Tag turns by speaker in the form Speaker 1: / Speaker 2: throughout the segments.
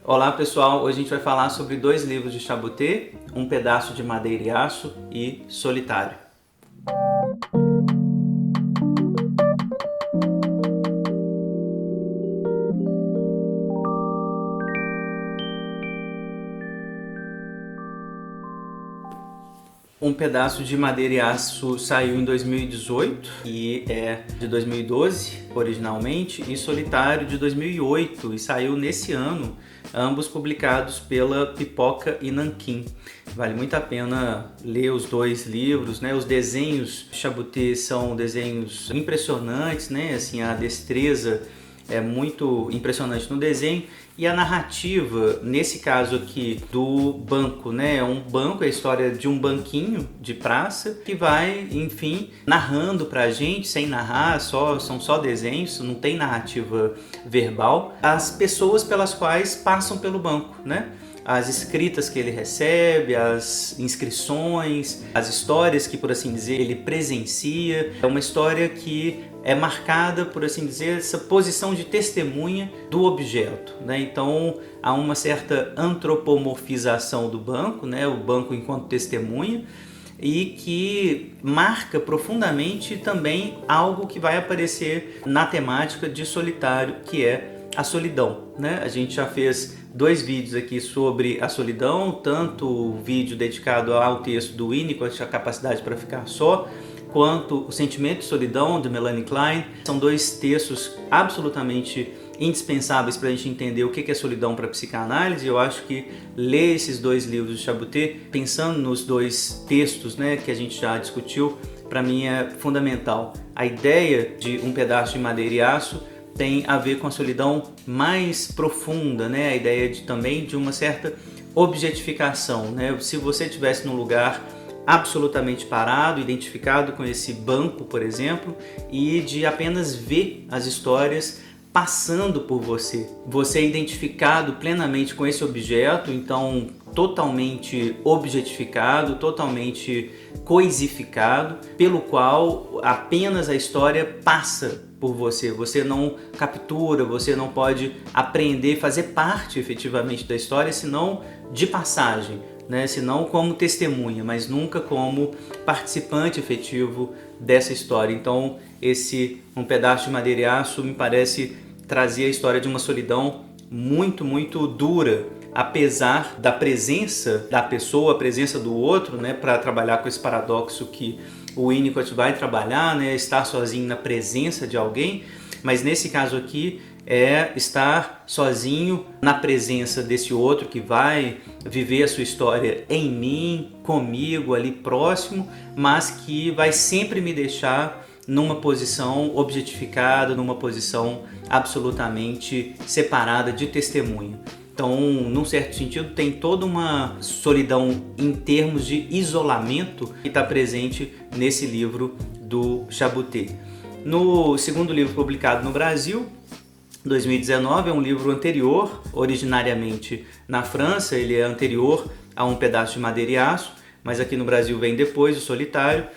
Speaker 1: Olá pessoal, hoje a gente vai falar sobre dois livros de Chaboté, Um Pedaço de Madeira e Aço e Solitário. Um Pedaço de Madeira e Aço saiu em 2018 e é de 2012 originalmente, e Solitário de 2008 e saiu nesse ano, ambos publicados pela Pipoca e Nanquim. Vale muito a pena ler os dois livros, né? Os desenhos de Chaboté são desenhos impressionantes, né? Assim, a destreza é muito impressionante no desenho, e a narrativa, nesse caso aqui do banco, né? Um banco é a história de um banquinho de praça que vai, enfim, narrando pra gente, sem narrar, são só desenhos, não tem narrativa verbal, as pessoas pelas quais passam pelo banco, né? As escritas que ele recebe, as inscrições, as histórias que, por assim dizer, ele presencia. É uma história que é marcada, por assim dizer, essa posição de testemunha do objeto, né? Então há uma certa antropomorfização do banco, né? O banco enquanto testemunha, e que marca profundamente também algo que vai aparecer na temática de Solitário, que é a solidão, né? A gente já fez dois vídeos aqui sobre a solidão, tanto o vídeo dedicado ao texto do Winnicott, a capacidade para ficar só, quanto o Sentimento de Solidão, de Melanie Klein. São dois textos absolutamente indispensáveis para a gente entender o que é solidão para a psicanálise. Eu acho que ler esses dois livros de Chaboté, pensando nos dois textos, né, que a gente já discutiu, para mim é fundamental. A ideia de Um Pedaço de Madeira e Aço tem a ver com a solidão mais profunda, né? A ideia também de uma certa objetificação, né? Se você estivesse num lugar absolutamente parado, identificado com esse banco, por exemplo, e de apenas ver as histórias passando por você. Você é identificado plenamente com esse objeto, então totalmente objetificado, totalmente coisificado, pelo qual apenas a história passa por você. Você não captura, você não pode aprender, fazer parte efetivamente da história, senão de passagem, né? Senão como testemunha, mas nunca como participante efetivo dessa história. Então esse Um Pedaço de Madeira e Aço me parece trazer a história de uma solidão muito dura, apesar da presença da pessoa, a presença do outro, né, para trabalhar com esse paradoxo que o Winnicott vai trabalhar, né, estar sozinho na presença de alguém, mas nesse caso aqui é estar sozinho na presença desse outro que vai viver a sua história em mim, comigo, ali próximo, mas que vai sempre me deixar numa posição objetificada, numa posição absolutamente separada de testemunha. Então, num certo sentido, tem toda uma solidão em termos de isolamento que está presente nesse livro do Chaboté. No segundo livro publicado no Brasil, 2019, é um livro anterior, originariamente na França, ele é anterior a Um Pedaço de Madeira e Aço, mas aqui no Brasil vem depois, o Solitário.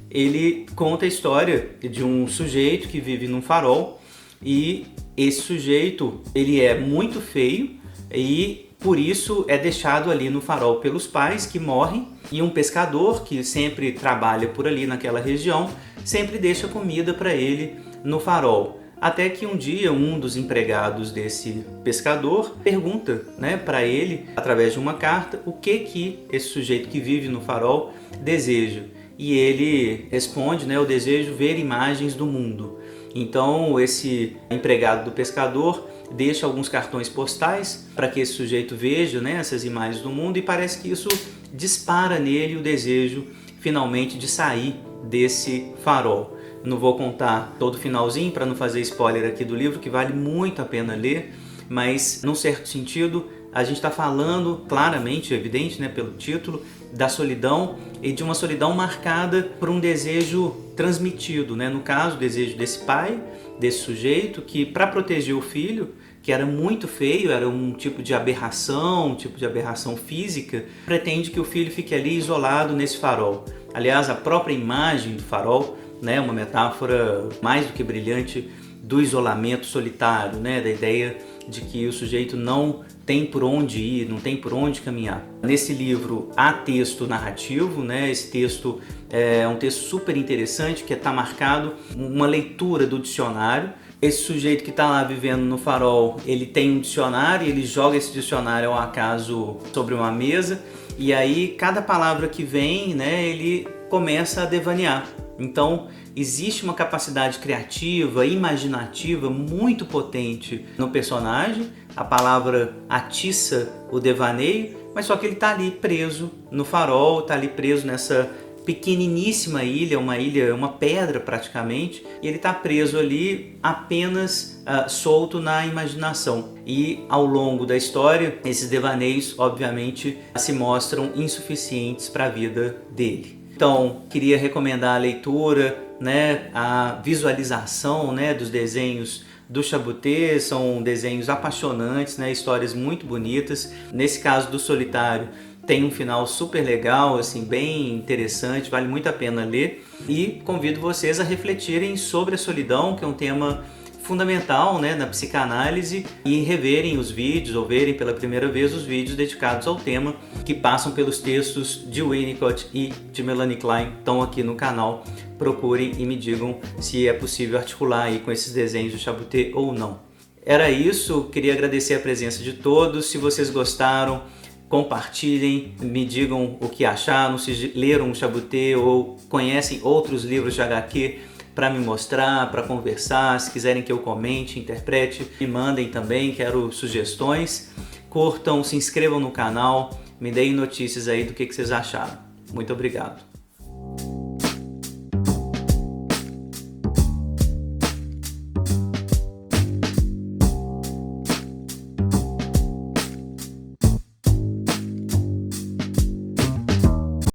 Speaker 1: Ele conta a história de um sujeito que vive num farol, e esse sujeito ele é muito feio e por isso é deixado ali no farol pelos pais, que morrem, e um pescador que sempre trabalha por ali naquela região sempre deixa comida para ele no farol. Até que um dia um dos empregados desse pescador pergunta, né, para ele, através de uma carta, o que esse sujeito que vive no farol deseja. E ele responde, né, eu desejo ver imagens do mundo. Então esse empregado do pescador deixa alguns cartões postais para que esse sujeito veja, né, essas imagens do mundo, e parece que isso dispara nele o desejo finalmente de sair desse farol. Não vou contar todo o finalzinho para não fazer spoiler aqui do livro, que vale muito a pena ler, mas num certo sentido a gente está falando claramente, evidente, né, pelo título, da solidão, e de uma solidão marcada por um desejo transmitido, né? No caso, o desejo desse pai, desse sujeito, que para proteger o filho, que era muito feio, era um tipo de aberração física, pretende que o filho fique ali isolado nesse farol. Aliás, a própria imagem do farol, né, uma metáfora mais do que brilhante do isolamento solitário, né, da ideia de que o sujeito não tem por onde ir, não tem por onde caminhar. Nesse livro há texto narrativo, né? Esse texto é um texto super interessante, que está marcado uma leitura do dicionário. Esse sujeito que está lá vivendo no farol, ele tem um dicionário, ele joga esse dicionário ao acaso sobre uma mesa, e aí cada palavra que vem, né, ele começa a devanear. Então existe uma capacidade criativa, imaginativa muito potente no personagem. A palavra atiça o devaneio, mas só que ele está ali preso no farol, está ali preso nessa pequeniníssima ilha, uma pedra praticamente, e ele está preso ali apenas solto na imaginação. E ao longo da história, esses devaneios obviamente se mostram insuficientes para a vida dele. Então, queria recomendar a leitura, né, a visualização, né, dos desenhos do Chaboté. São desenhos apaixonantes, né, histórias muito bonitas. Nesse caso do Solitário, tem um final super legal, assim, bem interessante, vale muito a pena ler. E convido vocês a refletirem sobre a solidão, que é um tema fundamental, né, na psicanálise, e reverem os vídeos ou verem pela primeira vez os vídeos dedicados ao tema, que passam pelos textos de Winnicott e de Melanie Klein. Estão aqui no canal, procurem e me digam se é possível articular aí com esses desenhos do Chaboté ou não. Era isso, queria agradecer a presença de todos. Se vocês gostaram, compartilhem, me digam o que acharam, se leram o Chaboté ou conhecem outros livros de HQ para me mostrar, para conversar. Se quiserem que eu comente, interprete, me mandem também, quero sugestões. Curtam, se inscrevam no canal, me deem notícias aí do que vocês acharam. Muito obrigado.